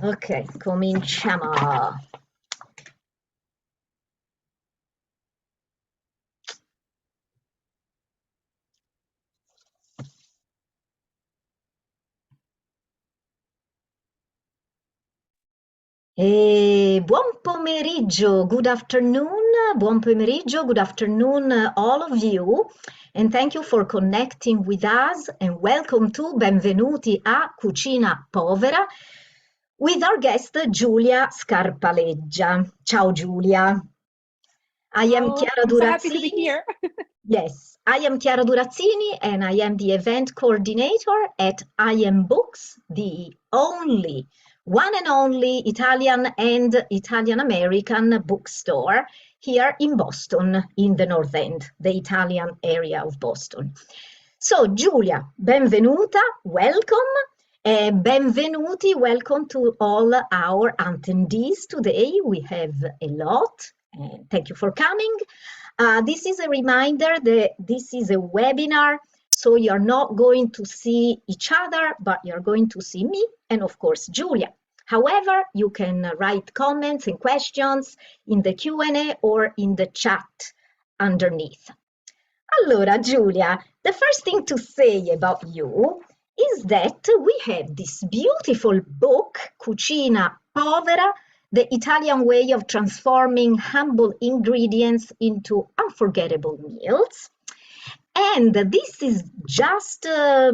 Ok, cominciamo. Buon pomeriggio, good afternoon, all of you, and thank you for connecting with us, and welcome to Benvenuti a Cucina Povera with our guest Giulia Scarpaleggia. Ciao Giulia. I am Chiara I'm so happy to be Durazzini. here. Yes, I am Chiara Durazzini and I am the event coordinator at I Am Books, the one and only Italian and Italian-American bookstore here in Boston, in the North End, the Italian area of Boston. So Giulia, benvenuta, welcome. Benvenuti, welcome to all our attendees today. We have a lot. Thank you for coming. This is a reminder that this is a webinar, so you're not going to see each other, but you're going to see me and, of course, Giulia. However, you can write comments and questions in the Q&A or in the chat underneath. Allora, Giulia, the first thing to say about you is that we have this beautiful book, Cucina Povera, the Italian way of transforming humble ingredients into unforgettable meals. And this is just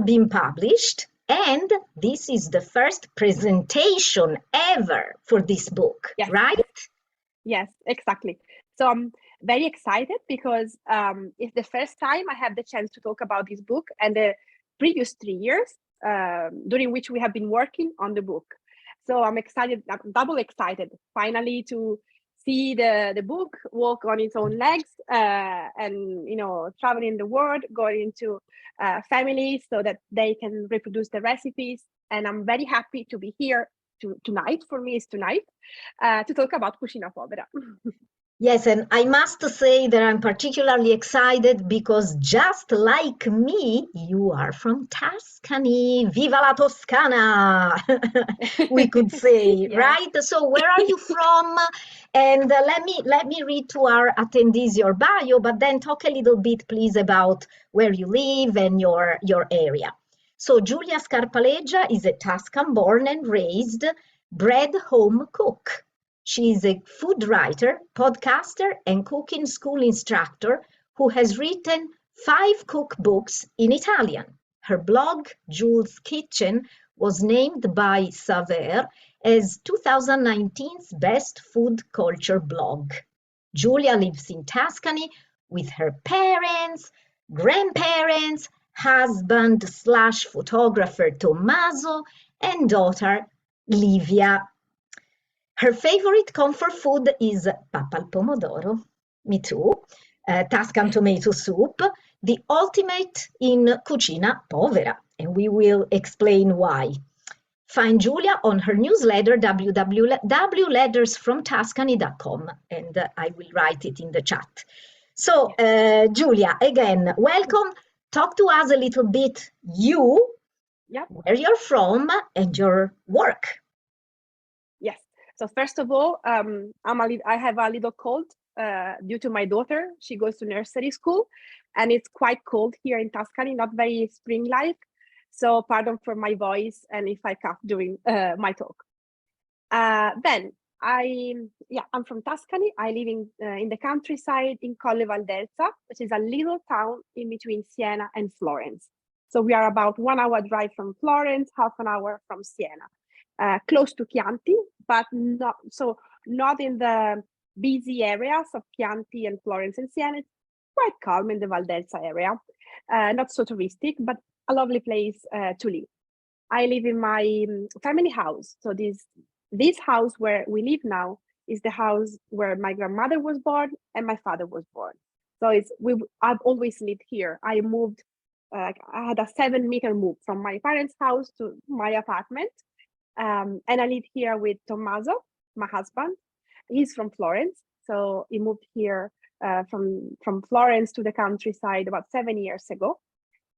been published, and this is the first presentation ever for this book, Yes. right? Yes, exactly. So I'm very excited because it's the first time I have the chance to talk about this book and the previous 3 years during which we have been working on the book. So I'm excited, I'm double excited, finally to see the book walk on its own legs and, you know, traveling the world, going into families so that they can reproduce the recipes. And I'm very happy to be here tonight, for me it's tonight, to talk about Cucina Povera. Yes, and I must say that I'm particularly excited because just like me, you are from Tuscany. Viva la Toscana, we could say, Yeah. right? So where are you from? And let me read to our attendees your bio, but then talk a little bit, please, about where you live and your area. So Giulia Scarpaleggia is a Tuscan born and raised, bred home cook. She is a food writer, podcaster, and cooking school instructor who has written 5 cookbooks in Italian. Her blog, Jul's Kitchen, was named by Saveur as 2019's best food culture blog. Giulia lives in Tuscany with her parents, grandparents, husband/photographer Tommaso, and daughter Livia. Her favorite comfort food is papa al pomodoro, me too, Tuscan tomato soup, the ultimate in Cucina Povera, and we will explain why. Find Giulia on her newsletter, www.lettersfromtuscany.com, and I will write it in the chat. So, Giulia, again, welcome. Talk to us a little bit, where you're from, and your work. Yes. So first of all, I have a little cold due to my daughter. She goes to nursery school, and it's quite cold here in Tuscany, not very spring-like. So pardon for my voice and if I cough during my talk. Then I'm from Tuscany. I live in the countryside in Colle Valdelsa, which is a little town in between Siena and Florence. So we are about 1 hour drive from Florence, half an hour from Siena. Close to Chianti, but not in the busy areas of Chianti and Florence and Siena. It's quite calm in the Valdelsa area, not so touristic, but a lovely place to live. I live in my family house. So this house where we live now is the house where my grandmother was born and my father was born. So I've always lived here. I moved, I had a 7-meter move from my parents' house to my apartment. And I live here with Tommaso, my husband. He's from Florence, so he moved here from Florence to the countryside about 7 years ago.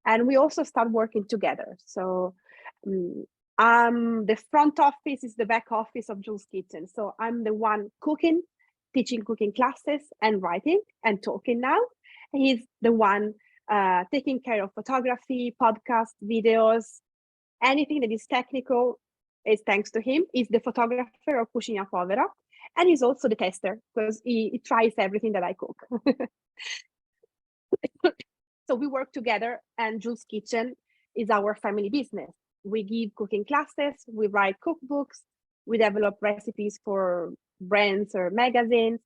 And we also start working together. So the front office is the back office of Jules' Kitchen. So I'm the one cooking, teaching cooking classes and writing and talking now. He's the one taking care of photography, podcast, videos, anything that is technical is thanks to him. He's the photographer of Cucina Povera, and he's also the tester because he tries everything that I cook. So we work together, and Jules' Kitchen is our family business. We give cooking classes, we write cookbooks, we develop recipes for brands or magazines.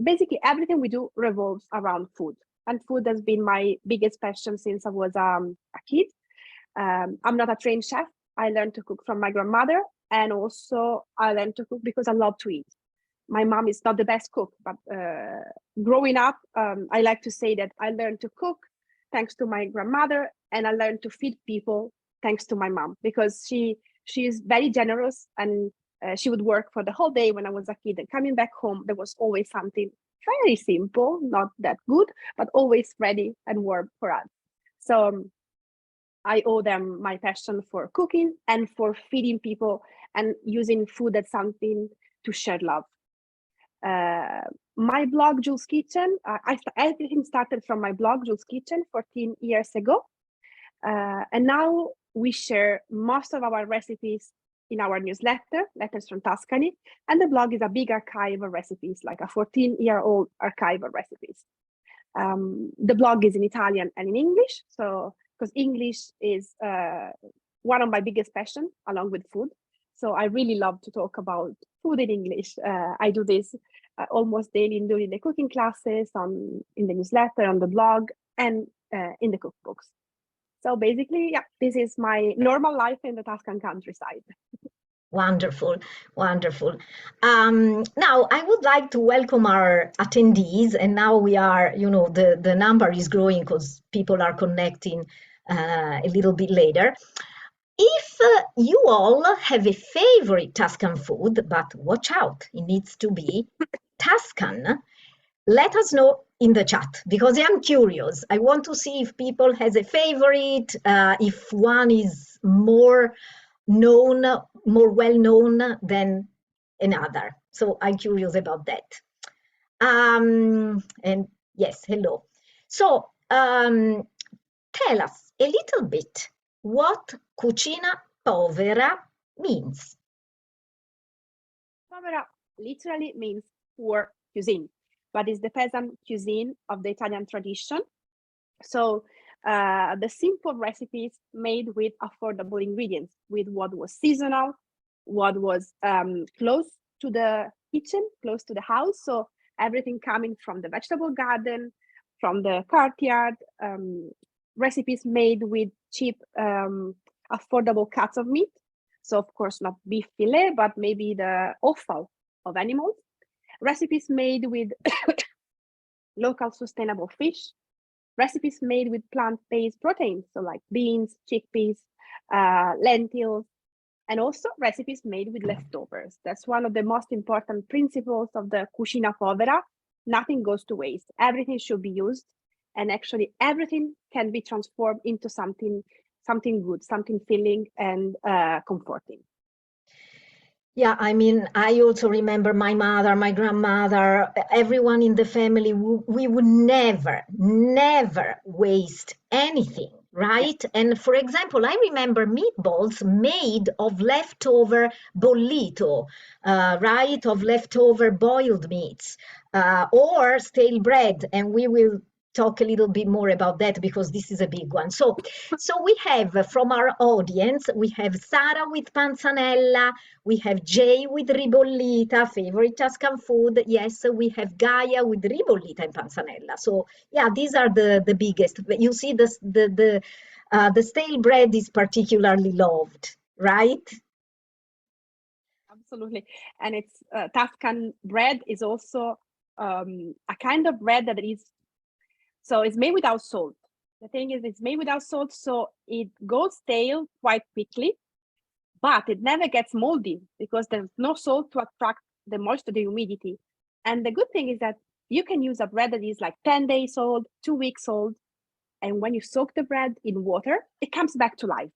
Basically, everything we do revolves around food. And food has been my biggest passion since I was a kid. I'm not a trained chef. I learned to cook from my grandmother, and also I learned to cook because I love to eat. My mom is not the best cook, but growing up, I like to say that I learned to cook thanks to my grandmother, and I learned to feed people thanks to my mom, because she is very generous, and she would work for the whole day when I was a kid, and coming back home, there was always something very simple, not that good, but always ready and warm for us. So I owe them my passion for cooking and for feeding people and using food as something to share love. My blog, Jules' Kitchen, everything started from my blog, Jules' Kitchen, 14 years ago. And now we share most of our recipes in our newsletter, Letters from Tuscany. And the blog is a big archive of recipes, like a 14-year-old archive of recipes. The blog is in Italian and in English. So, because English is one of my biggest passions, along with food. So I really love to talk about food in English. I do this almost daily during the cooking classes, in the newsletter, on the blog, and in the cookbooks. So basically, yeah, this is my normal life in the Tuscan countryside. Wonderful, wonderful. Now, I would like to welcome our attendees, and now we are, the number is growing because people are connecting a little bit later. If you all have a favorite Tuscan food, but watch out, it needs to be Tuscan, let us know in the chat, because I'm curious. I want to see if people has a favorite, if one is more well known than another. So I'm curious about that. And yes, hello. So tell us a little bit what Cucina Povera means. Povera literally means poor cuisine, but it's the peasant cuisine of the Italian tradition. So the simple recipes made with affordable ingredients, with what was seasonal, what was close to the kitchen, close to the house. So everything coming from the vegetable garden, from the courtyard, recipes made with cheap, affordable cuts of meat. So of course, not beef fillet, but maybe the offal of animals. Recipes made with local sustainable fish. Recipes made with plant-based proteins, so like beans, chickpeas, lentils, and also recipes made with leftovers. That's one of the most important principles of the Cucina Povera. Nothing goes to waste. Everything should be used, and actually everything can be transformed into something good, something filling and comforting. Yeah, I mean, I also remember my mother, my grandmother, everyone in the family, we would never waste anything, right? Yeah. And for example, I remember meatballs made of leftover bollito, right? Of leftover boiled meats, or stale bread. And we will talk a little bit more about that because this is a big one. So we have from our audience, we have Sara with Panzanella, we have Jay with ribollita, favorite Tuscan food. Yes, we have Gaia with ribollita and Panzanella. So yeah, these are the biggest. You see, the stale bread is particularly loved, right? Absolutely, and it's Tuscan bread is also a kind of bread that is. So it's made without salt. The thing is, it's made without salt, so it goes stale quite quickly, but it never gets moldy because there's no salt to attract the moisture, the humidity. And the good thing is that you can use a bread that is like 10 days old, 2 weeks old, And when you soak the bread in water, it comes back to life.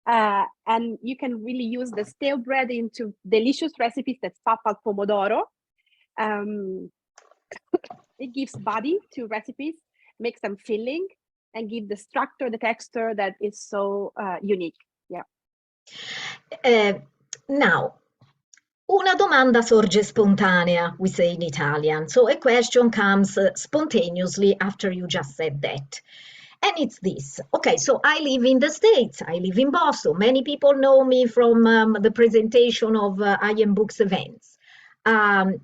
And you can really use the stale bread into delicious recipes. That's papa al pomodoro. It gives body to recipes, makes them filling, and give the structure, the texture that is so unique. Yeah. Now, una domanda sorge spontanea, we say in Italian. So a question comes spontaneously after you just said that. And it's this. Okay, so I live in the States. I live in Boston. Many people know me from the presentation of I Am Books events. And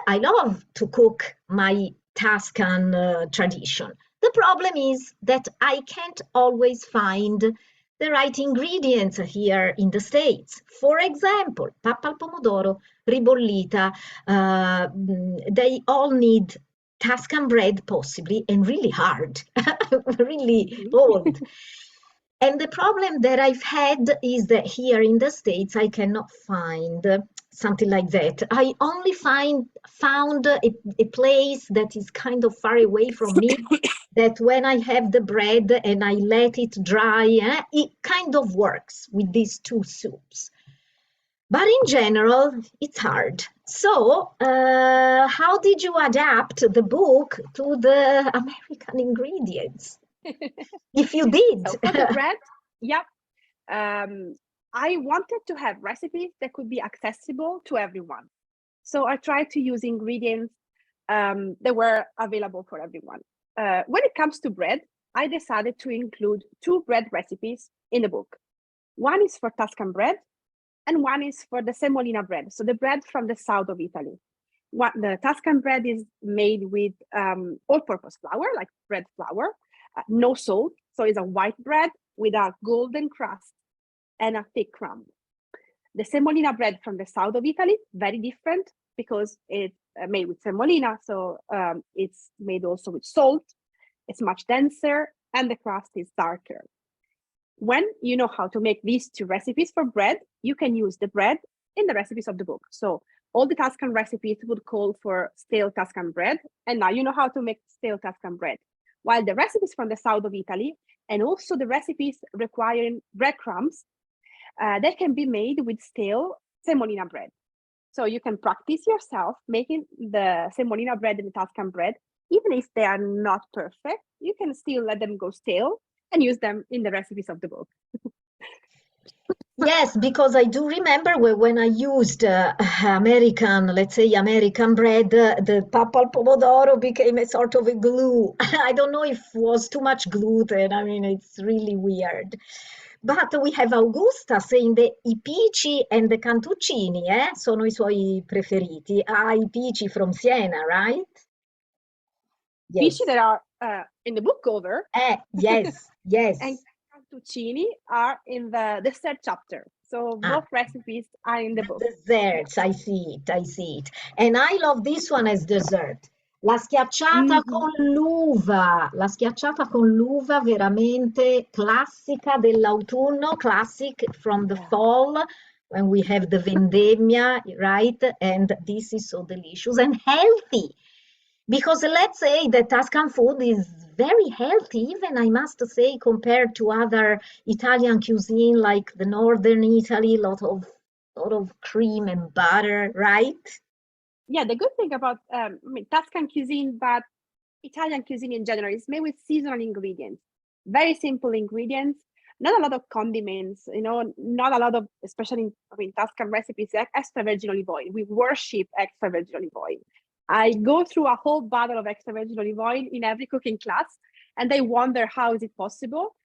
I love to cook my Tuscan tradition. The problem is that I can't always find the right ingredients here in the States. For example, pappa al pomodoro, ribollita, they all need Tuscan bread possibly, and really hard, really old. And the problem that I've had is that here in the States, I cannot find something like that. I only found a place that is kind of far away from me, that when I have the bread and I let it dry, it kind of works with these two soups. But in general, it's hard. So, how did you adapt the book to the American ingredients? If you did. So for the bread, yeah. I wanted to have recipes that could be accessible to everyone. So I tried to use ingredients that were available for everyone. When it comes to bread, I decided to include 2 bread recipes in the book. One is for Tuscan bread, and one is for the semolina bread, so the bread from the south of Italy. The Tuscan bread is made with all-purpose flour, like bread flour, no salt, so it's a white bread with a golden crust and a thick crumb. The semolina bread from the south of Italy, very different because it's made with semolina, so it's made also with salt. It's much denser, and the crust is darker. When you know how to make these 2 recipes for bread, you can use the bread in the recipes of the book. So all the Tuscan recipes would call for stale Tuscan bread, and now you know how to make stale Tuscan bread. While the recipes from the south of Italy, and also the recipes requiring breadcrumbs, they can be made with stale semolina bread. So you can practice yourself making the semolina bread and the Tuscan bread. Even if they are not perfect, you can still let them go stale and use them in the recipes of the book. Yes, because I do remember when I used American, let's say American bread, the pappa al pomodoro became a sort of a glue. I don't know if it was too much gluten. I mean, it's really weird. But we have Augusta saying that I pici and the cantuccini sono I suoi preferiti. I pici from Siena, right? Yes. Pici that are in the book cover. Yes, yes. And cantuccini are in the dessert chapter. So both recipes are in the book. Desserts, I see it. And I love this one as dessert. La schiacciata con l'uva, veramente classica dell'autunno, classic from the fall, when we have the vendemmia, right? And this is so delicious and healthy. Because let's say that Tuscan food is very healthy, even I must say, compared to other Italian cuisine like the northern Italy, lot of cream and butter, right? Yeah, the good thing about Tuscan cuisine, but Italian cuisine in general, is made with seasonal ingredients, very simple ingredients, not a lot of condiments, not a lot of, especially in Tuscan recipes, extra virgin olive oil. We worship extra virgin olive oil. I go through a whole bottle of extra virgin olive oil in every cooking class, and they wonder how is it possible,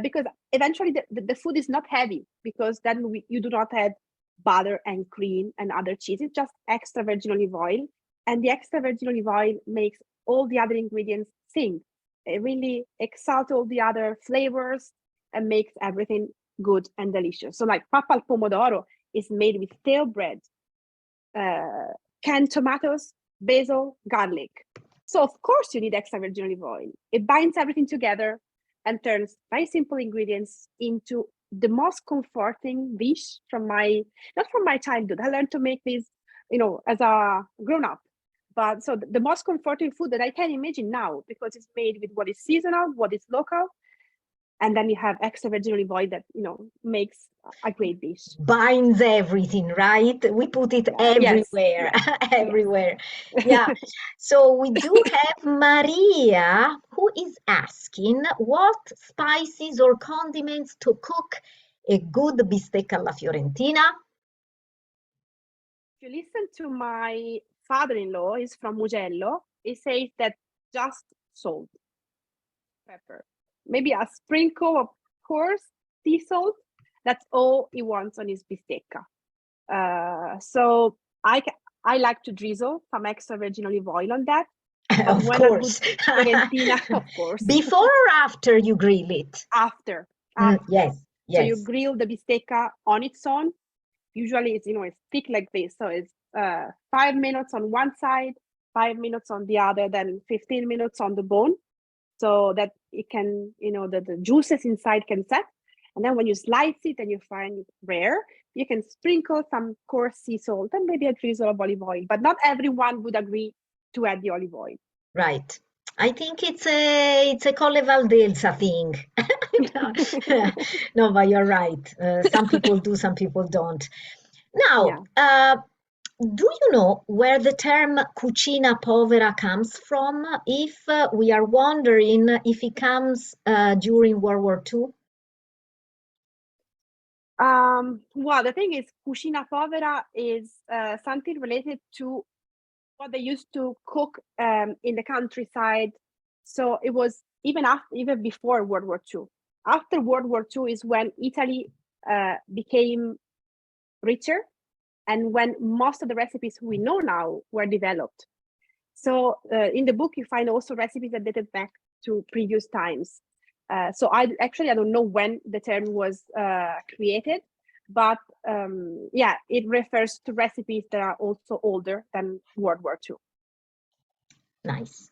because eventually the food is not heavy, because then you do not add butter and cream and other cheese. It's just extra virgin olive oil, and the extra virgin olive oil makes all the other ingredients sing. It really exalts all the other flavors and makes everything good and delicious. So like pappa al pomodoro is made with stale bread, canned tomatoes, basil, garlic. So of course you need extra virgin olive oil. It binds everything together and turns very simple ingredients into the most comforting dish not from my childhood. I learned to make this, as a grown-up. But so the most comforting food that I can imagine now, because it's made with what is seasonal, what is local, and then you have extra virgin olive oil that, you know, makes a great dish. Binds everything, right? We put it everywhere, everywhere. Yeah. So we do have Maria, who is asking what spices or condiments to cook a good bistecca alla Fiorentina. If you listen to my father-in-law, he's from Mugello, he says that just salt, pepper, maybe a sprinkle of coarse sea salt. That's all he wants on his bistecca. So I like to drizzle some extra virgin olive oil on that. Of course. Fiorentina, of course. Before or after you grill it? After. Yes. So you grill the bistecca on its own. Usually it's, you know, it's thick like this. So it's 5 minutes on one side, 5 minutes on the other, then 15 minutes on the bone, so that it can, you know, the juices inside can set. And then when you slice it and you find it rare, you can sprinkle some coarse sea salt and maybe a drizzle of olive oil. But not everyone would agree to add the olive oil. Right. I think it's a Colle Valdelsa thing. No, but you're right. Some people do, some people don't. Now, do you know where the term Cucina Povera comes from? If we are wondering if it comes during World War II? Well, the thing is, Cucina Povera is something related to what they used to cook in the countryside. So it was even before World War II. After World War II is when Italy became richer and when most of the recipes we know now were developed. So in the book, you find also recipes that dated back to previous times. So I don't know when the term was created, but yeah, it refers to recipes that are also older than World War II. Nice.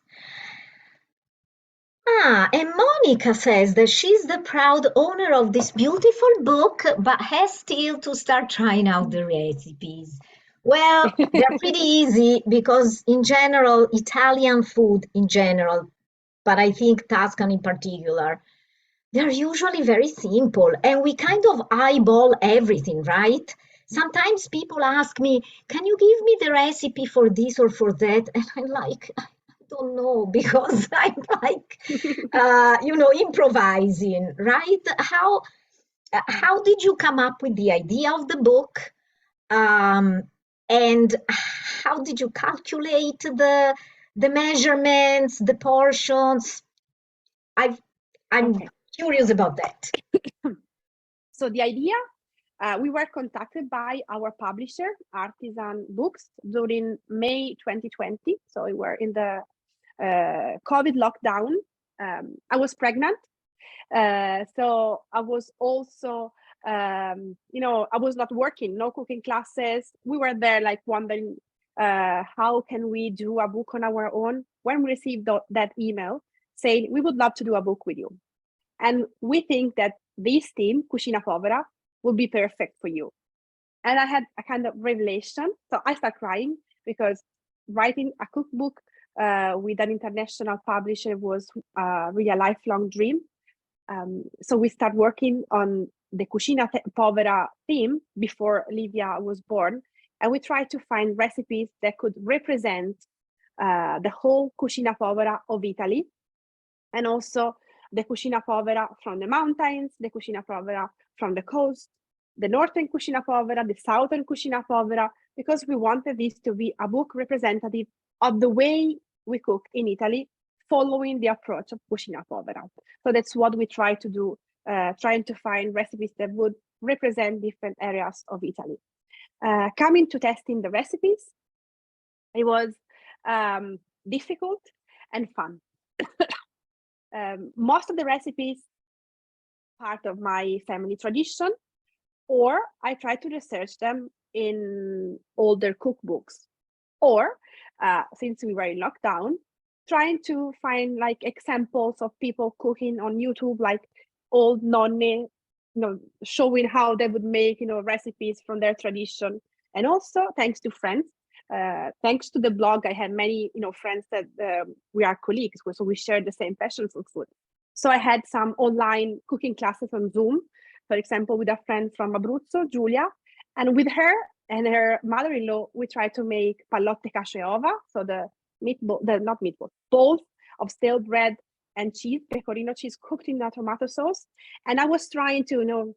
And Monica says that she's the proud owner of this beautiful book, but has still to start trying out the recipes. Well, they're pretty easy because in general, Italian food in general, but I think Tuscan in particular, they're usually very simple and we kind of eyeball everything, right? Sometimes people ask me, can you give me the recipe for this or for that? And I'm like, I don't know, because I'm like, improvising, right? How did you come up with the idea of the book? And how did you calculate the measurements, the portions? I'm curious about that. So the idea, we were contacted by our publisher, Artisan Books, during May 2020. So we were in the COVID lockdown. I was pregnant. So I was also, I was not working, no cooking classes. We were there like wondering, how can we do a book on our own? When we received that email saying, we would love to do a book with you. And we think that this team, Cucina Povera, would be perfect for you. And I had a kind of revelation. So I started crying because writing a cookbook with an international publisher was really a lifelong dream. So we started working on the Cucina Povera theme before Livia was born. And we tried to find recipes that could represent the whole Cucina Povera of Italy, and also the Cucina Povera from the mountains, the Cucina Povera from the coast, the northern Cucina Povera, the southern Cucina Povera, because we wanted this to be a book representative of the way we cook in Italy, following the approach of Cucina Povera. So that's what we try to do, trying to find recipes that would represent different areas of Italy. Coming to testing the recipes, it was difficult and fun. Most of the recipes part of my family tradition, or I try to research them in older cookbooks, or since we were in lockdown, trying to find like examples of people cooking on YouTube, like old nonne, showing how they would make, recipes from their tradition. And also, thanks to friends, thanks to the blog, I had many, friends that we are colleagues, so we share the same passion for food. So I had some online cooking classes on Zoom, for example, with a friend from Abruzzo, Giulia, and with her and her mother-in-law, we tried to make pallotte cacio e ova, so the not meatball, both of stale bread and cheese, pecorino cheese cooked in a tomato sauce. And I was trying to,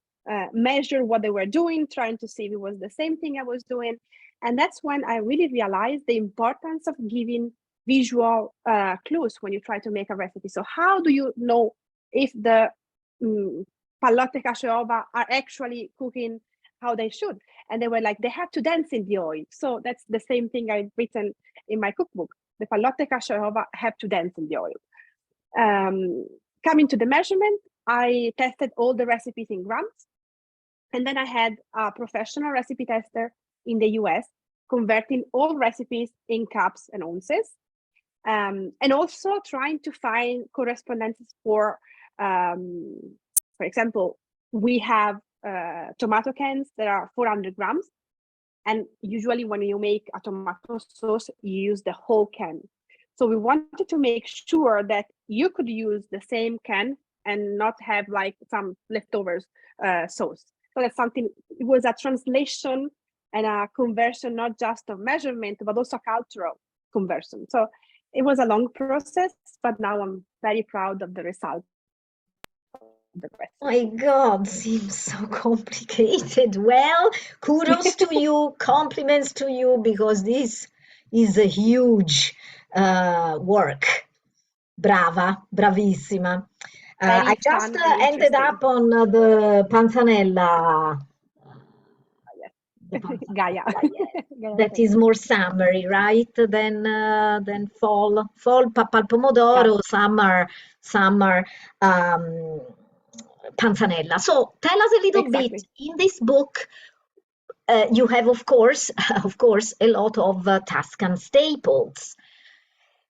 measure what they were doing, trying to see if it was the same thing I was doing. And that's when I really realized the importance of giving visual clues when you try to make a recipe. So how do you know if the pallotte cacio e ova are actually cooking how they should? And they were like, they have to dance in the oil. So that's the same thing I've written in my cookbook. The pallotte cacio e ova have to dance in the oil. Coming to the measurement, I tested all the recipes in grams. And then I had a professional recipe tester in the US converting all recipes in cups and ounces. And also trying to find correspondences for example, we have tomato cans that are 400 grams. And usually when you make a tomato sauce, you use the whole can. So we wanted to make sure that you could use the same can and not have like some leftovers sauce. So that's something, it was a translation and a conversion, not just of measurement, but also cultural conversion. So it was a long process, but now I'm very proud of the result. My God, seems so complicated. Well, kudos to you, compliments to you, because this is a huge work. Brava, bravissima. I just ended up on the Panzanella. Gaia. That is more summery, right? Than fall. Fall papal pomodoro, summer Panzanella. So tell us a little bit. In this book, you have, of course, a lot of Tuscan staples.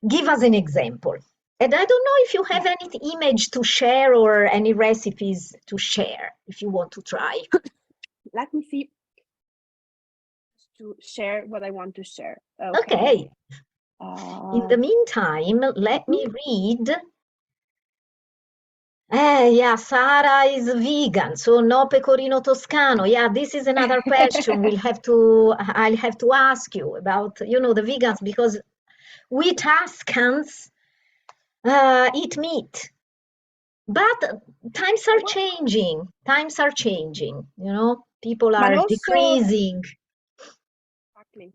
Give us an example. And I don't know if you have any image to share or any recipes to share, if you want to try. Let me see. To share what I want to share. Okay. In the meantime, let me read. Yeah, Sara is vegan, so no pecorino toscano. Yeah, this is another question I'll have to ask you about, the vegans, because we Tuscans eat meat. But times are changing. People are decreasing. Exactly.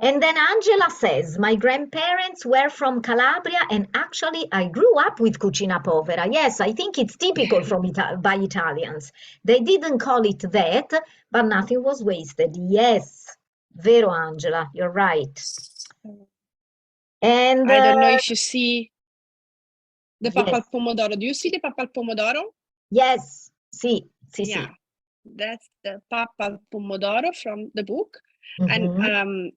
And then Angela says, my grandparents were from Calabria, and actually I grew up with Cucina Povera. Yes, I think it's typical by Italians. They didn't call it that, but nothing was wasted. Yes, vero Angela, you're right. And I don't know if you see the papal pomodoro. Do you see the papal pomodoro? Yes, sì. Yeah, that's the papal pomodoro from the book. And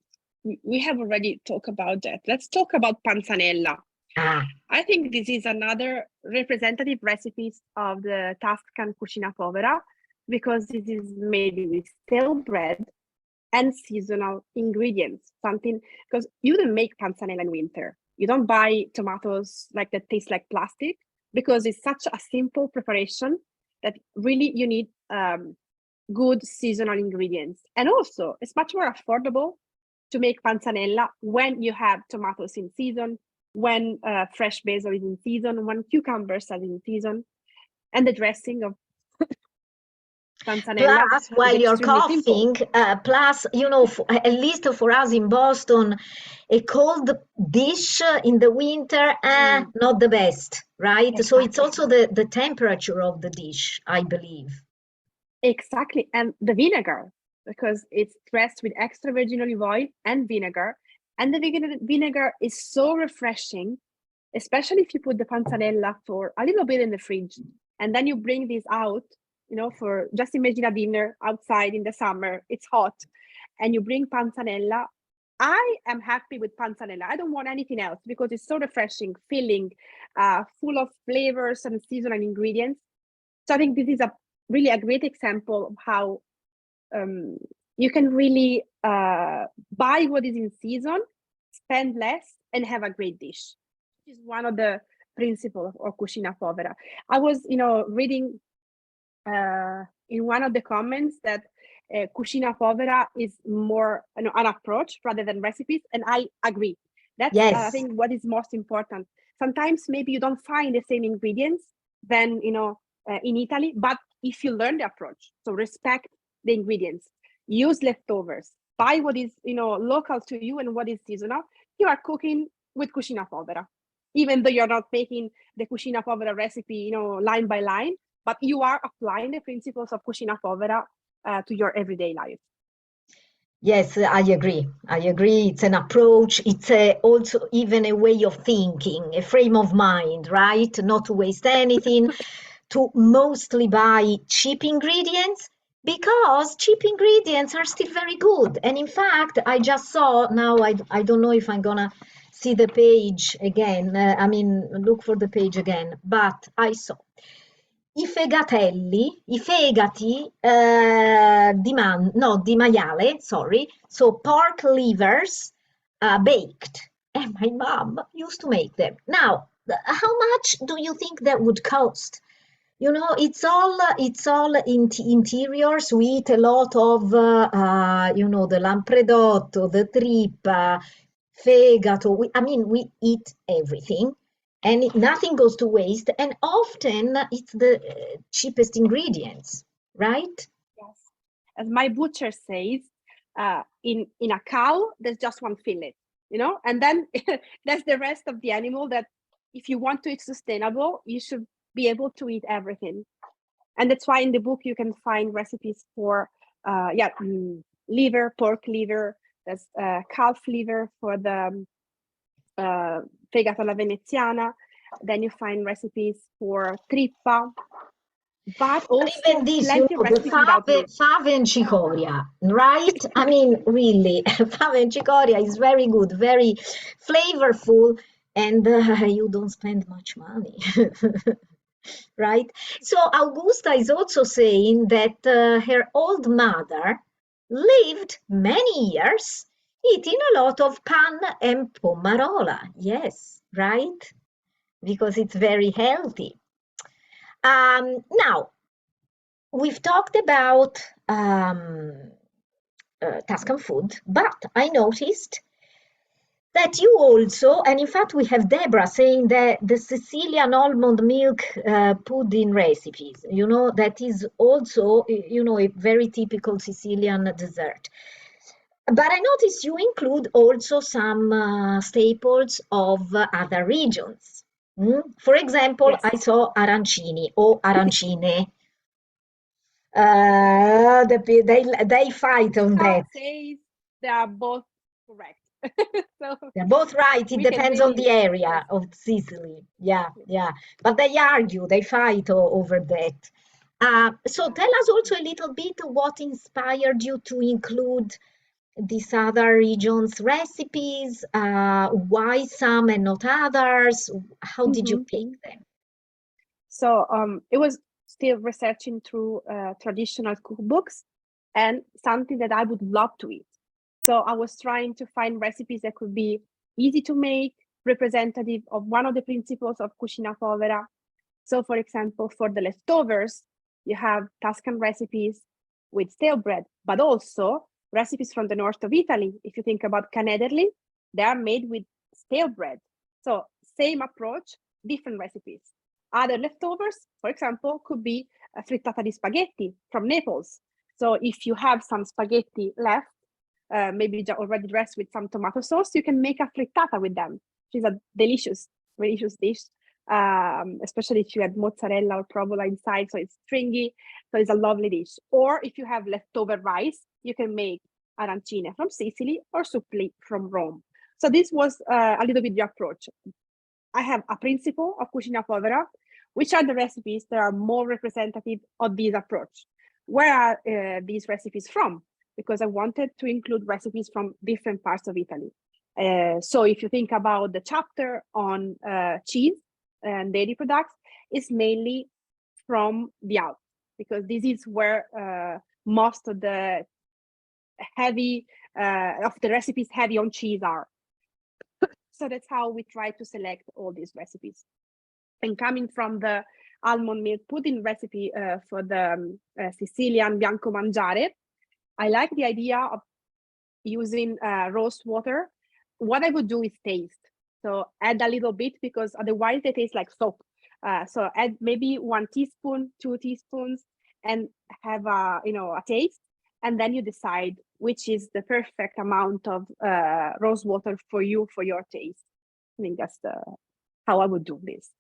we have already talked about that. Let's talk about panzanella. I think this is another representative recipe of the Tuscan Cucina Povera, because this is made with stale bread and seasonal ingredients. Because you don't make panzanella in winter. You don't buy tomatoes that taste like plastic, because it's such a simple preparation that really you need good seasonal ingredients. And also, it's much more affordable to make panzanella when you have tomatoes in season, when fresh basil is in season, when cucumbers are in season, and the dressing of panzanella. Plus, while you're coughing, plus, at least for us in Boston, a cold dish in the winter, not the best, right? Exactly. So it's also the temperature of the dish, I believe. Exactly, and the vinegar, because it's dressed with extra virgin olive oil and vinegar. And the vinegar is so refreshing, especially if you put the panzanella for a little bit in the fridge, and then you bring this out, for just imagine a dinner outside in the summer, it's hot, and you bring panzanella. I am happy with panzanella. I don't want anything else, because it's so refreshing, filling, full of flavors and seasonal ingredients. So I think this is really a great example of how you can really buy what is in season, spend less, and have a great dish. This is one of the principles of Cucina Povera. I was, reading in one of the comments that Cucina Povera is more an approach rather than recipes, and I agree. That's I Yes. think what is most important. Sometimes maybe you don't find the same ingredients than in Italy, but if you learn the approach, so respect the ingredients, use leftovers, buy what is local to you and what is seasonal, you are cooking with Cucina Povera. Even though you're not making the Cucina Povera recipe, line by line, but you are applying the principles of Cucina Povera to your everyday life. Yes, I agree. I agree. It's an approach. It's also even a way of thinking, a frame of mind, right? Not to waste anything, to mostly buy cheap ingredients because cheap ingredients are still very good. And in fact, I just saw now, I don't know if I'm gonna see the page again. Look for the page again, but I saw i fegati di maiale, sorry, so pork livers baked. And my mom used to make them. Now, how much do you think that would cost? It's all interiors. We eat a lot of, the lampredotto, the trippa, fegato. We eat everything, and nothing goes to waste. And often it's the cheapest ingredients, right? Yes. As my butcher says, in a cow, there's just one fillet, and then that's the rest of the animal that if you want to eat sustainable, you should be able to eat everything. And that's why in the book you can find recipes for liver, pork liver, there's calf liver for the fegato alla veneziana. Then you find recipes for trippa, but also even this, plenty of the recipes without meat. fave and cicoria, right? Really, fave and cicoria is very good, very flavorful, and you don't spend much money. Right? So Augusta is also saying that her old mother lived many years eating a lot of pan and pomarola. Yes, right? Because it's very healthy. Now, we've talked about Tuscan food, but I noticed that you also, and in fact we have Deborah saying that the Sicilian almond milk pudding recipes, that is also, a very typical Sicilian dessert. But I noticed you include also some staples of other regions. For example, Yes. I saw arancini or arancine. They fight on that. Says they are both correct. So They're both right. It we can depends on really, the area yes. of Sicily. Yeah, yeah. But they argue, they fight over that. So tell us also a little bit what inspired you to include these other regions' recipes, why some and not others? How did you pick them? So it was still researching through traditional cookbooks and something that I would love to eat. So I was trying to find recipes that could be easy to make, representative of one of the principles of Cucina Povera. So for example, for the leftovers, you have Tuscan recipes with stale bread, but also recipes from the north of Italy. If you think about canederli, they are made with stale bread. So same approach, different recipes. Other leftovers, for example, could be a frittata di spaghetti from Naples. So if you have some spaghetti left, maybe already dressed with some tomato sauce, you can make a frittata with them, which is a delicious, delicious dish, especially if you add mozzarella or provola inside, so it's stringy, so it's a lovely dish. Or if you have leftover rice, you can make arancine from Sicily or suppli from Rome. So this was a little bit the approach. I have a principle of Cucina Povera, which are the recipes that are more representative of this approach. Where are these recipes from? Because I wanted to include recipes from different parts of Italy. So if you think about the chapter on cheese and dairy products, it's mainly from the Alps, because this is where most of the heavy, of the recipes heavy on cheese are. So that's how we try to select all these recipes. And coming from the almond milk pudding recipe for the Sicilian Bianco Mangiare, I like the idea of using rose water. What I would do is taste. So add a little bit, because otherwise they taste like soap. So add maybe 1 teaspoon, 2 teaspoons, and have a taste, and then you decide which is the perfect amount of rose water for you, for your taste. I think that's how I would do this.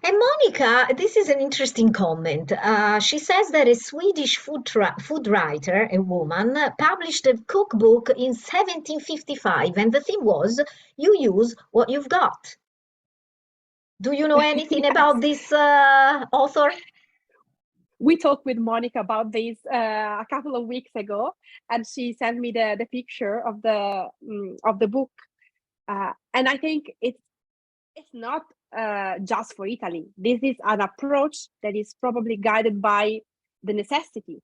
And Monica, this is an interesting comment. She says that a Swedish food writer, a woman, published a cookbook in 1755, and the theme was, you use what you've got. Do you know anything Yes. about this author? We talked with Monica about this a couple of weeks ago, and she sent me the picture of the book. And I think it's not just for Italy. This is an approach that is probably guided by the necessity,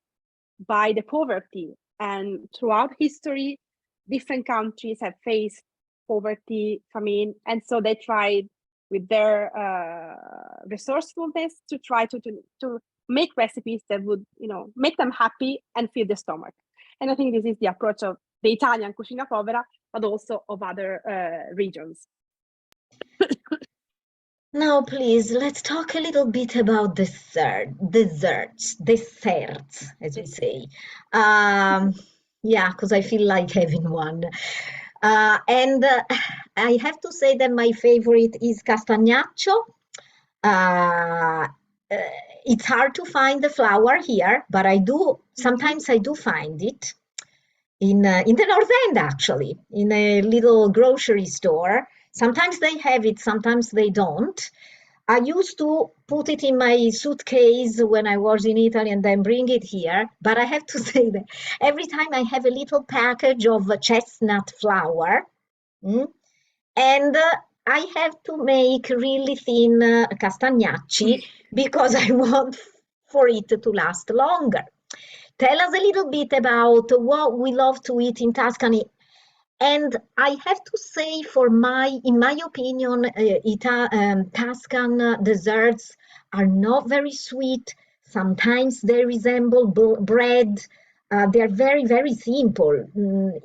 by the poverty. And throughout history, different countries have faced poverty, famine, and so they tried with their resourcefulness to try to make recipes that would, make them happy and fill the stomach. And I think this is the approach of the Italian Cucina Povera, but also of other regions. Now, please, let's talk a little bit about desserts, as we say. Yeah, because I feel like having one. And I have to say that my favorite is castagnaccio. It's hard to find the flour here, but sometimes I do find it in the North End, actually, in a little grocery store. Sometimes they have it, sometimes they don't. I used to put it in my suitcase when I was in Italy and then bring it here. But I have to say that every time I have a little package of chestnut flour, and I have to make really thin castagnacci because I want for it to last longer. Tell us a little bit about what we love to eat in Tuscany. And I have to say, in my opinion, Tuscan desserts are not very sweet. Sometimes they resemble bread. They're very, very simple.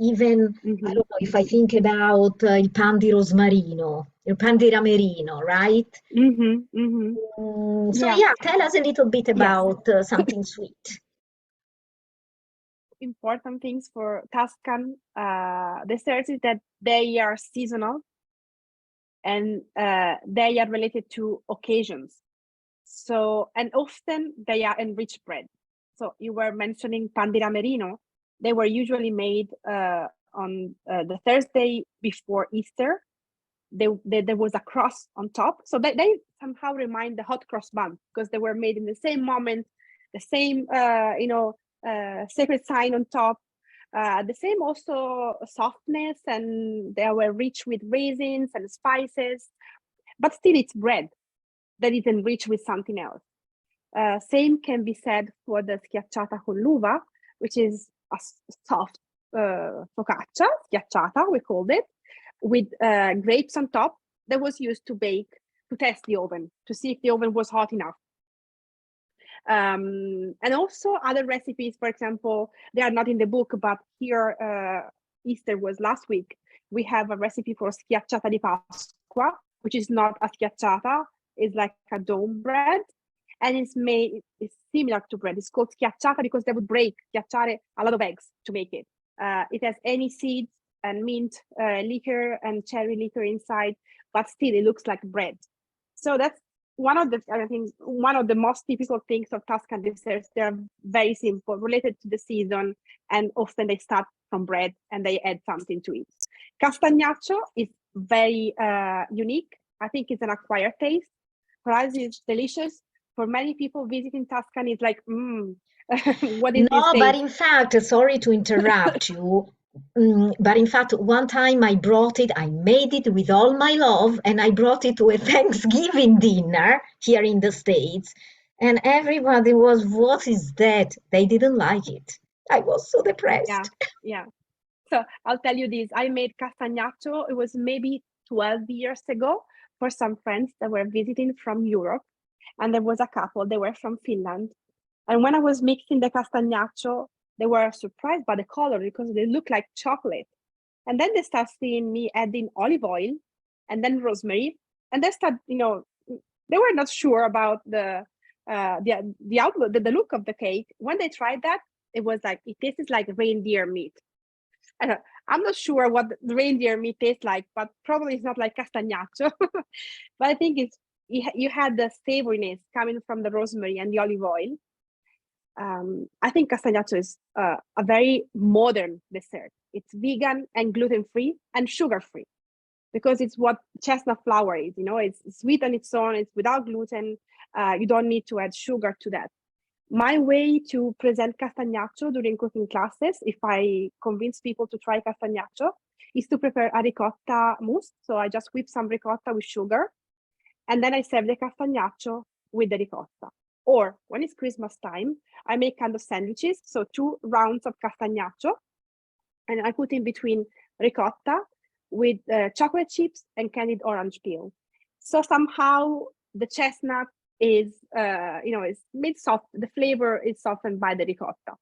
Even, I don't know, if I think about il pan di rosmarino, il pan di ramerino, right? So yeah, tell us a little bit about something sweet. Important things for Tuscan desserts is that they are seasonal, and they are related to occasions. So, and often they are enriched bread. So you were mentioning pan di ramerino. They were usually made on the Thursday before Easter. There was a cross on top. So they somehow remind the hot cross bun, because they were made in the same moment, the same, sacred sign on top, the same also softness, and they were rich with raisins and spices, but still it's bread that is enriched with something else. Same can be said for the schiacciata con l'uva, which is a soft focaccia, schiacciata, we called it, with grapes on top, that was used to test the oven, to see if the oven was hot enough. And also other recipes, for example, they are not in the book, but here, Easter was last week, we have a recipe for schiacciata di Pasqua, which is not a schiacciata, it's like a dome bread, and it's similar to bread. It's called schiacciata because they would schiacciare a lot of eggs to make it. It has any seeds and mint liquor and cherry liquor inside, but still it looks like bread. So that's one of the other things, one of the most typical things of Tuscan desserts. They're very simple, related to the season, and often they start from bread and they add something to it. Castagnaccio is very unique. I think it's an acquired taste. For us, it's delicious. For many people visiting Tuscany, it's like, what is this No, taste? but in fact, sorry to interrupt you, but in fact, one time I made it with all my love, and I brought it to a Thanksgiving dinner here in the States, and everybody was, what is that? They didn't like it. I was so depressed. Yeah, yeah. So I'll tell you this. I made castagnaccio. It was maybe 12 years ago for some friends that were visiting from Europe. And there was a couple, they were from Finland. And when I was mixing the castagnaccio, they were surprised by the color because they look like chocolate. And then they start seeing me adding olive oil and then rosemary. And they start, they were not sure about the outlook, the look of the cake. When they tried that, it was like, it tastes like reindeer meat. I'm not sure what the reindeer meat tastes like, but probably it's not like castagnaccio. But I think you had the savoriness coming from the rosemary and the olive oil. I think castagnaccio is a very modern dessert. It's vegan and gluten-free and sugar-free because it's what chestnut flour is. It's sweet on its own. It's without gluten. You don't need to add sugar to that. My way to present castagnaccio during cooking classes, if I convince people to try castagnaccio, is to prepare a ricotta mousse. So I just whip some ricotta with sugar, and then I serve the castagnaccio with the ricotta. Or when it's Christmas time, I make kind of sandwiches. So 2 rounds of castagnaccio, and I put in between ricotta with chocolate chips and candied orange peel. So somehow the chestnut is made soft. The flavor is softened by the ricotta.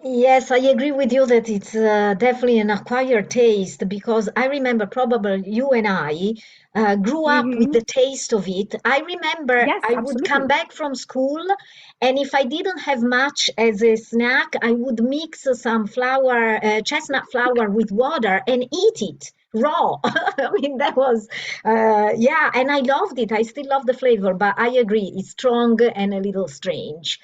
Yes, I agree with you that it's definitely an acquired taste because I remember probably you and I grew up with the taste of it. I remember Yes, I would come absolutely. back from school, and if I didn't have much as a snack, I would mix some chestnut flour with water and eat it raw. I mean, that was, yeah, and I loved it. I still love the flavor, but I agree, it's strong and a little strange.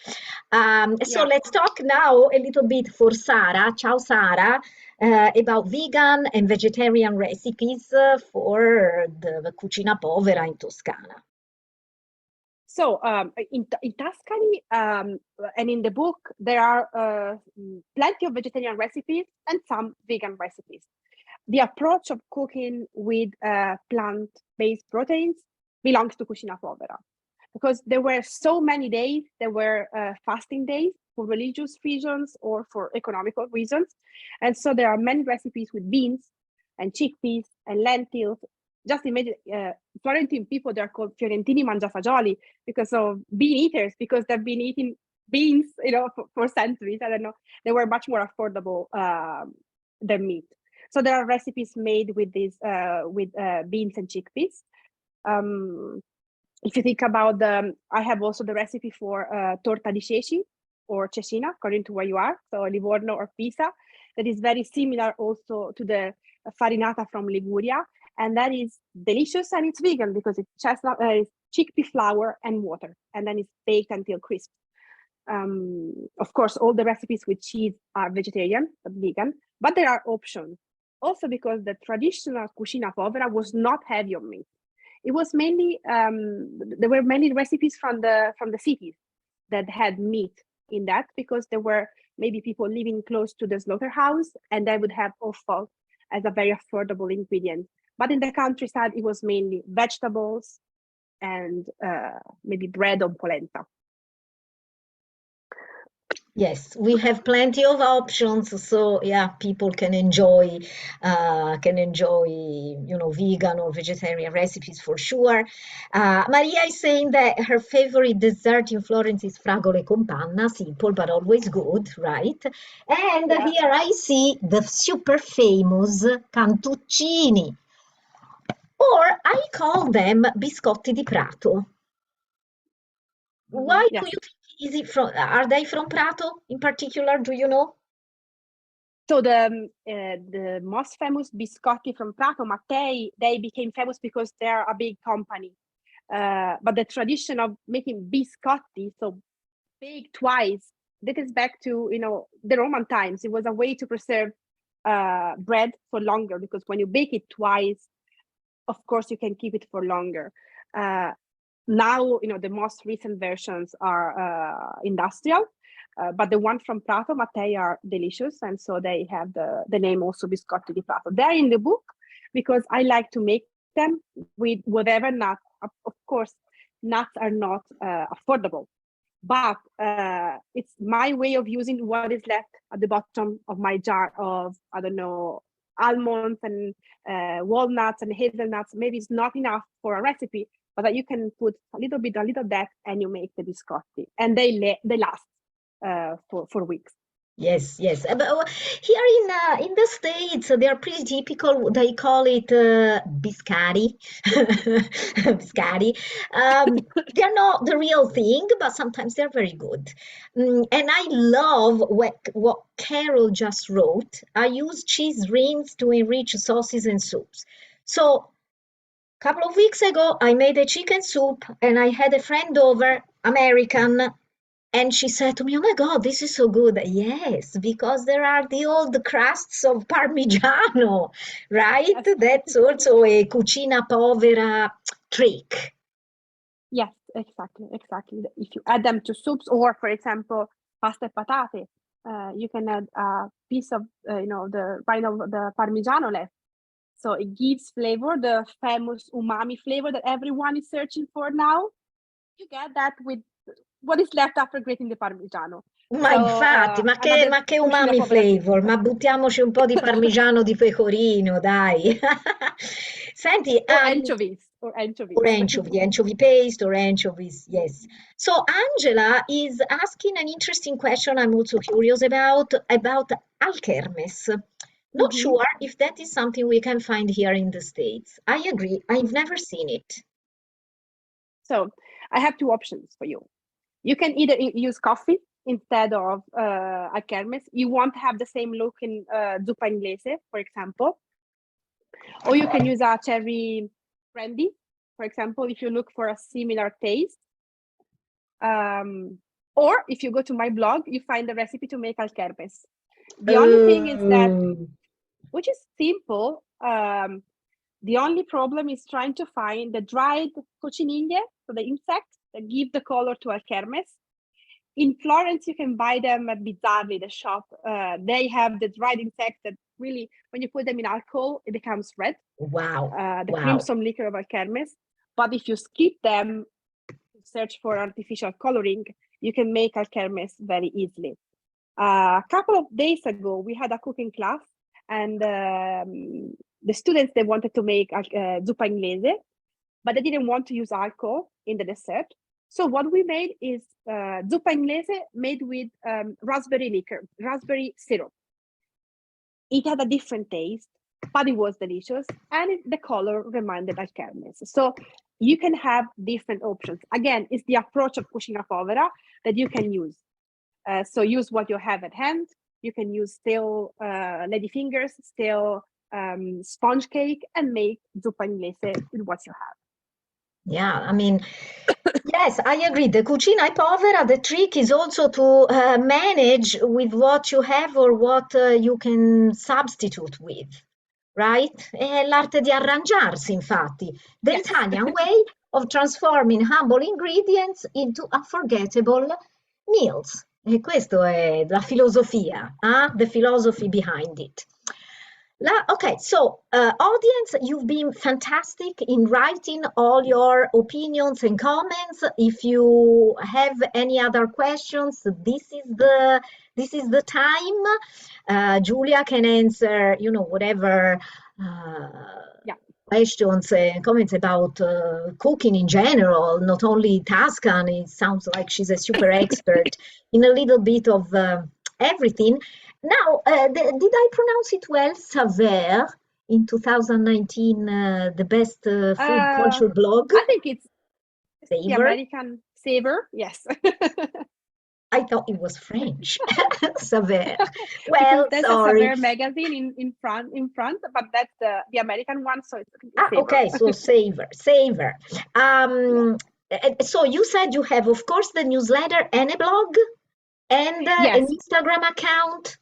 So Yeah. let's talk now a little bit for Sara. Ciao, Sara. About vegan and vegetarian recipes for the Cucina Povera in Toscana. So in Tuscany and in the book, there are plenty of vegetarian recipes and some vegan recipes. The approach of cooking with plant-based proteins belongs to Cucina Povera because there were so many days, there were fasting days for religious reasons or for economical reasons. And so there are many recipes with beans and chickpeas and lentils. Just imagine Florentine people, they're called Fiorentini mangiafagioli because of bean eaters, because they've been eating beans, for centuries. I don't know. They were much more affordable than meat. So there are recipes made with these beans and chickpeas. If you think about I have also the recipe for torta di ceci or cecina, according to where you are, so Livorno or Pisa, that is very similar also to the farinata from Liguria, and that is delicious and it's vegan because it's it's chickpea flour and water, and then it's baked until crisp. Of course, all the recipes with cheese are vegetarian, but vegan, but there are options. Also because the traditional Cucina Povera was not heavy on meat. It was mainly, there were many recipes from the cities that had meat in that because there were maybe people living close to the slaughterhouse and they would have offal as a very affordable ingredient. But in the countryside, it was mainly vegetables and maybe bread or polenta. Yes, we have plenty of options, so yeah, people can enjoy, vegan or vegetarian recipes for sure. Maria is saying that her favorite dessert in Florence is fragole con panna, simple but always good, right? And Yeah. here I see the super famous cantuccini, or I call them biscotti di Prato. Why Yes. do you think are they from Prato in particular? Do you know? So the most famous biscotti from Prato, Mattei, they became famous because they're a big company. But the tradition of making biscotti, so baked twice, dates back to the Roman times. It was a way to preserve bread for longer because when you bake it twice, of course you can keep it for longer. Now, the most recent versions are industrial, but the ones from Prato, Mattei, are delicious. And so they have the name also Biscotti di Prato. They're in the book because I like to make them with whatever nut. Of course, nuts are not affordable. but it's my way of using what is left at the bottom of my jar of, I don't know, almonds and walnuts and hazelnuts. Maybe it's not enough for a recipe, but that you can put a little of that, and you make the biscotti, and they last for weeks. Yes, yes. But here in the States, they are pretty typical. They call it biscotti, biscotti. They're not the real thing, but sometimes they're very good. And I love what Carol just wrote. I use cheese rings to enrich sauces and soups. So a couple of weeks ago, I made a chicken soup, and I had a friend over, American. And she said to me, "Oh my God, this is so good." Yes, because there are the old crusts of Parmigiano, right? Yes. That's also a Cucina Povera trick. Yes, exactly. If you add them to soups, or for example, pasta e patate, you can add a piece of, the rind of the Parmigiano left. So it gives flavor, the famous umami flavor that everyone is searching for now. You get that with what is left after grating the Parmigiano. Ma So infatti, ma another che Cucina umami Povera tip. flavor, ma buttiamoci un po' di parmigiano di pecorino, dai. Senti, Or anchovies. or anchovy paste or anchovies, yes. So Angela is asking an interesting question I'm also curious about alkermes. Not Mhm. sure if that is something we can find here in the States. I agree, I've never seen it. So I have two options for you. You can either use coffee instead of alkermes. You won't have the same look in zuppa inglese, for example. Or you can use a cherry brandy, for example, if you look for a similar taste. Or if you go to my blog, you find the recipe to make alkermes. The only thing is that, which is simple, the only problem is trying to find the dried cocciniglie, so the insects that give the color to alkermes. In Florence, you can buy them at Bizzarri, the shop. They have the dried insects that really, when you put them in alcohol, it becomes red. Wow. The Wow. crimson liquor of alkermes. But if you skip them, search for artificial coloring, you can make alkermes very easily. A couple of days ago, we had a cooking class, and the students, they wanted to make zuppa inglese, but they didn't want to use alcohol in the dessert. So what we made is zuppa inglese made with raspberry liquor, raspberry syrup. It had a different taste, but it was delicious, and the color reminded alkermes. So you can have different options. Again, it's the approach of Cucina Povera that you can use. So use what you have at hand. You can use stale ladyfingers, stale sponge cake, and make zuppa inglese with what you have. Yeah, I mean, yes, I agree. The Cucina Povera, the trick is also to manage with what you have or what you can substitute with, right? È l'arte di arrangiarsi, infatti. The Yes. Italian way of transforming humble ingredients into unforgettable meals. E questa è la filosofia, the philosophy behind it. Okay, so audience, you've been fantastic in writing all your opinions and comments. If you have any other questions, this is the time. Giulia can answer, whatever questions and comments about cooking in general, not only Tuscan. It sounds like she's a super expert in a little bit of everything. Now, did I pronounce it well? Saveur in 2019, the best food culture blog. I think it's Savor. The American savor. Yes. I thought it was French. Saveur. Well, there's sorry. a Saveur magazine in front, but that's the American one. So it's okay, so savor. So you said you have, of course, the newsletter and a blog and an Instagram account.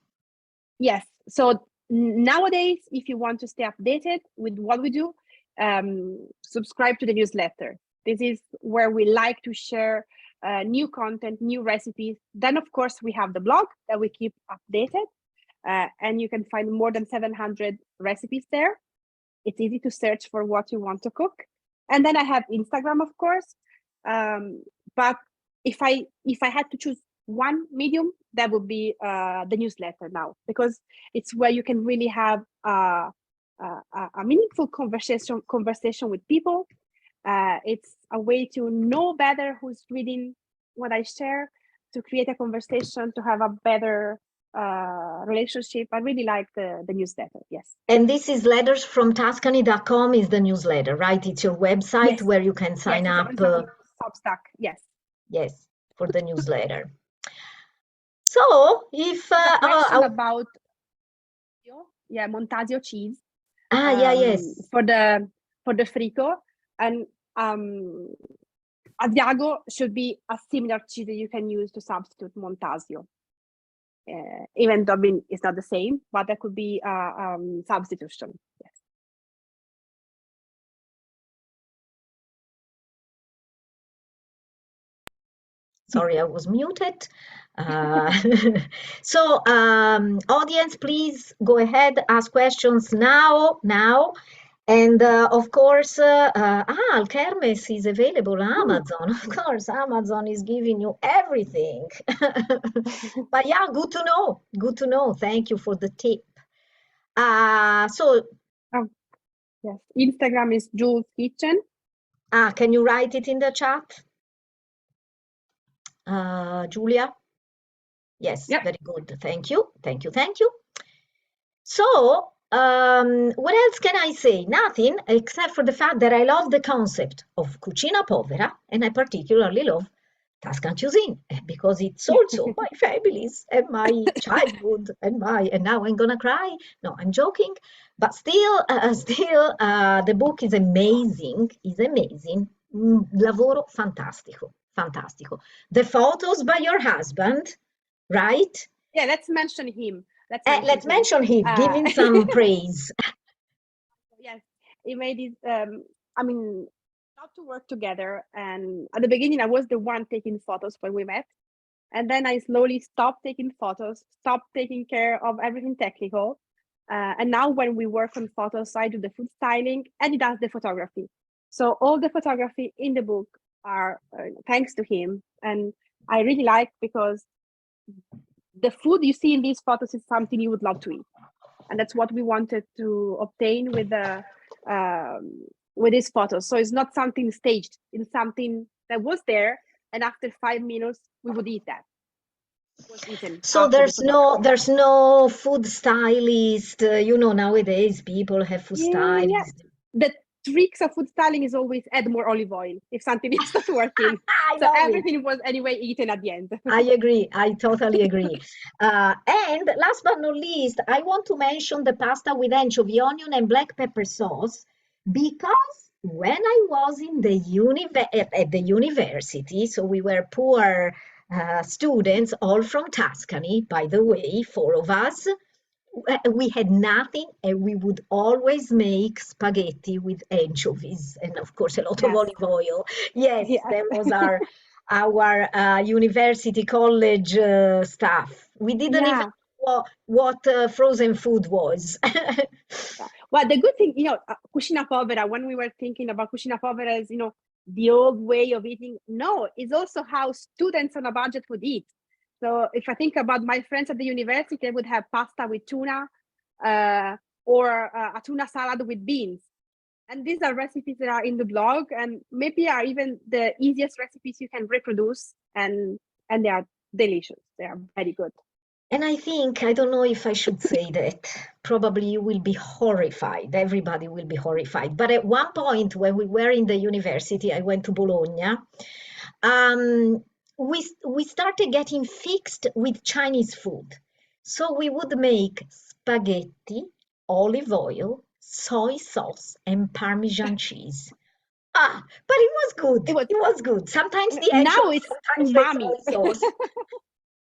Yes. So nowadays, if you want to stay updated with what we do, subscribe to the newsletter. This is where we like to share new content, new recipes. Then, of course, we have the blog that we keep updated, and you can find more than 700 recipes there. It's easy to search for what you want to cook. And then I have Instagram, of course, but if I had to choose one medium, that would be the newsletter now, because it's where you can really have a meaningful conversation with people. It's a way to know better who's reading what I share, to create a conversation, to have a better relationship. I really like the newsletter, yes. And this is lettersfromtuscany.com is the newsletter, right? It's your website Yes. where you can sign yes, up. Substack, yes. Yes, for the newsletter. So if The question about Montasio cheese. yes. For the frico, and Asiago should be a similar cheese that you can use to substitute Montasio. Even though it's not the same, but that could be a substitution. Yes. Sorry, I was muted. So, audience, please go ahead, ask questions now. And of course, Alkermes is available on Amazon. Of course, Amazon is giving you everything. But yeah, good to know. Good to know. Thank you for the tip. Yes, Instagram is Jules Kitchen. Can you write it in the chat? Giulia? Yes, Yep. very good. Thank you. So, what else can I say? Nothing, except for the fact that I love the concept of Cucina Povera, and I particularly love Tuscan cuisine, because it's also my family's and my childhood and now I'm gonna cry. No, I'm joking, but still, the book is amazing. Lavoro fantastico. The photos by your husband, right? Yeah, let's mention him. Let's mention him. Give him some praise. Yes, he made it. Not to work together. And at the beginning, I was the one taking photos when we met. And then I slowly stopped taking photos, stopped taking care of everything technical. And now when we work on photos, I do the food styling and he does the photography. So all the photography in the book are thanks to him. And I really like, because the food you see in these photos is something you would love to eat. And that's what we wanted to obtain with these photos. So it's not something staged, it's something that was there, and after 5 minutes we would eat that. So there's no food stylist. Nowadays people have food stylists. The tricks of food styling is always add more olive oil if something is not working. So everything was anyway eaten at the end. I agree. I totally agree. And last but not least, I want to mention the pasta with anchovy, onion, and black pepper sauce, because when I was in at the university, so we were poor students, all from Tuscany, by the way, 4 of us. We had nothing, and we would always make spaghetti with anchovies, and of course a lot of olive oil. Yes, that was our university college stuff. We didn't even know what frozen food was. Well, the good thing, Cucina Povera, when we were thinking about Cucina Povera as, the old way of eating, no, it's also how students on a budget would eat. So if I think about my friends at the university, they would have pasta with tuna or a tuna salad with beans. And these are recipes that are in the blog, and maybe are even the easiest recipes you can reproduce, and they are delicious. They are very good. And I don't know if I should say that, probably you will be horrified. Everybody will be horrified. But at one point when we were in the university, I went to Bologna, we started getting fixed with Chinese food. So we would make spaghetti, olive oil, soy sauce, and Parmesan cheese. But it was good. It was good. Sometimes the anchovy, sometimes the soy sauce.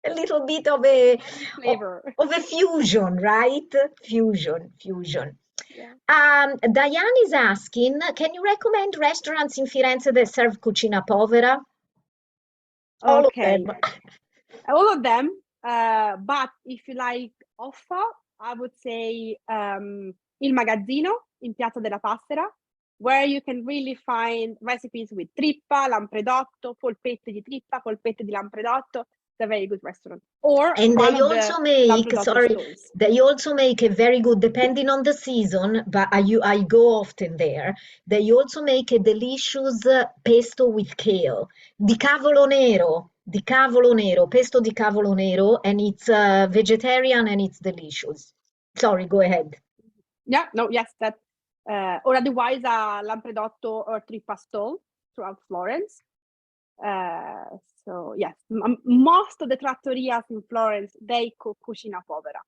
A little bit of a flavor of a fusion, right? Fusion. Yeah. Diane is asking, can you recommend restaurants in Firenze that serve Cucina Povera? All of them. But if you like offa, I would say Il Magazzino in Piazza della Passera. where you can really find recipes with trippa, lampredotto, polpette di trippa, polpette di lampredotto. It's a very good restaurant. And they also make, sorry, stores. they also make a very good, depending on the season, but I go often there. They also make a delicious pesto with kale, di cavolo nero, pesto di cavolo nero, and it's vegetarian and it's delicious. Sorry, go ahead. Yeah, no, yes, that, or otherwise a lampredotto or trippa stall throughout Florence. So yes, most of the trattorias in Florence, they cook Cucina Povera.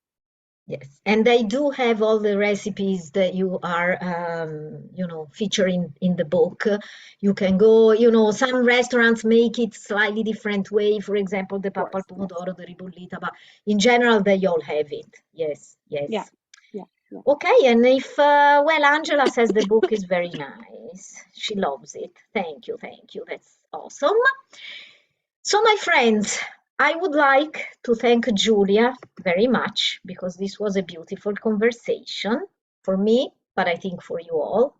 Yes, and they do have all the recipes that you are, featuring in the book. You can go, some restaurants make it slightly different way. For example, the pappa al pomodoro, the ribollita, but in general, they all have it. Yes, yes. Yeah. Okay, and if, well, Angela says the book is very nice. She loves it. Thank you. That's awesome. So, my friends, I would like to thank Giulia very much because this was a beautiful conversation for me, but I think for you all.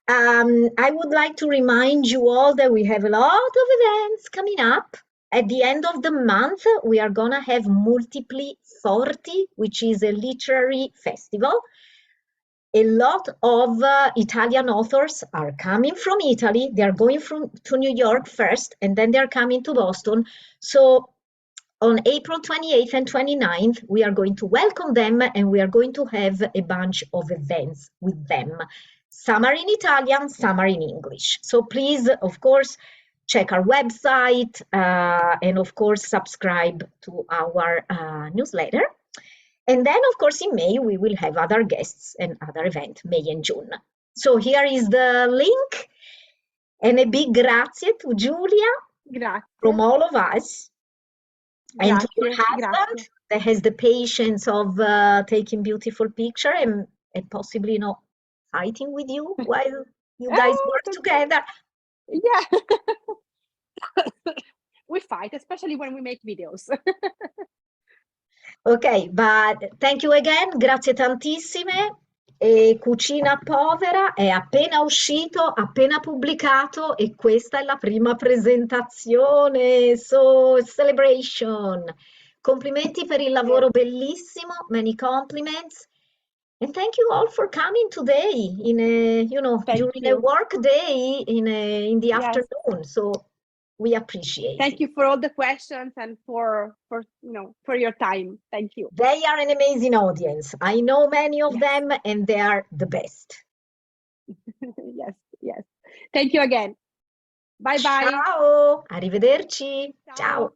I would like to remind you all that we have a lot of events coming up. At the end of the month, we are going to have Multipli Sorti, which is a literary festival. A lot of Italian authors are coming from Italy. They are going to New York first, and then they're coming to Boston. So on April 28th and 29th, we are going to welcome them, and we are going to have a bunch of events with them. Some are in Italian, some are in English. So please, of course, check our website and, of course, subscribe to our newsletter. And then, of course, in May, we will have other guests and other events, May and June. So here is the link. And a big grazie to Giulia from all of us. And to your husband that has the patience of taking beautiful picture and possibly not fighting with you while you guys work together. Yeah. We fight, especially when we make videos. Ok, but thank you again, grazie tantissime. E Cucina Povera è appena uscito, appena pubblicato e questa è la prima presentazione, so celebration. Complimenti per il lavoro bellissimo, many compliments. And thank you all for coming today in a, during a work day in the afternoon. So we appreciate Thank you for all the questions and for your time. Thank you. They are an amazing audience. I know many of them and they are the best. Yes. Thank you again. Bye bye. Ciao, arrivederci. Ciao.